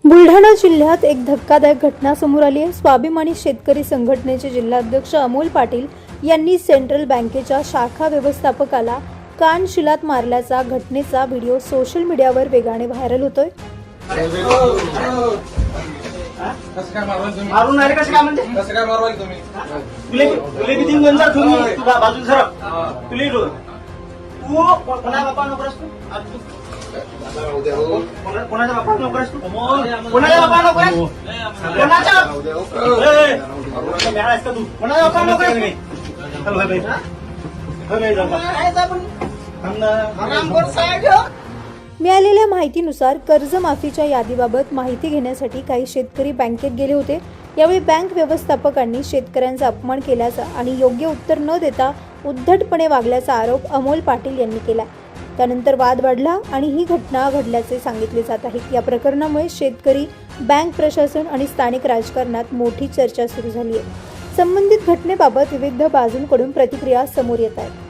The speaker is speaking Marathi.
बुलढाणा जिल्ह्यात एक धक्कादायक घटना समोर आली आहे। स्वाभिमानी शेतकरी संघटनेचे जिल्हाध्यक्ष अमोल पाटील यांनी सेंट्रल बँकेच्या शाखा व्यवस्थापकाला कानशिलात मारल्याचा घटनेचा व्हिडिओ सोशल मीडियावर वेगाने व्हायरल होतोय। मारून आले कसं काय म्हणते? कसं काय मारवाल तुम्ही? तुले किती गंजा तुम्ही तू बाजूला सरक तुले तू कोणा बापा नोकरस तू कोणाचा बापा नोकरस तू कोणाचा बापा नोकरस कोणाचा मेळा असता तू कोणाचा बापा नोकरस चल भाई मिळालेल्या माहितीनुसार कर्जमाफीच्या यादीबाबत माहिती घेण्यासाठी काही शेतकरी बँकेत गेले होते। यावेळी बँक व्यवस्थापकांनी शेतकऱ्यांचा अपमान केल्याचा आणि योग्य उत्तर न देता उद्धटपणे वागल्याचा आरोप अमोल पाटील यांनी केला। त्यानंतर वाद वाढला आणि ही घटना घडल्याचे सांगितले जात आहे। या प्रकरणामुळे शेतकरी, बँक प्रशासन आणि स्थानिक राजकारणात मोठी चर्चा सुरू झाली आहे। संबंधित घटनेबाबत विविध बाजूंकडून प्रतिक्रिया समोर येत आहेत।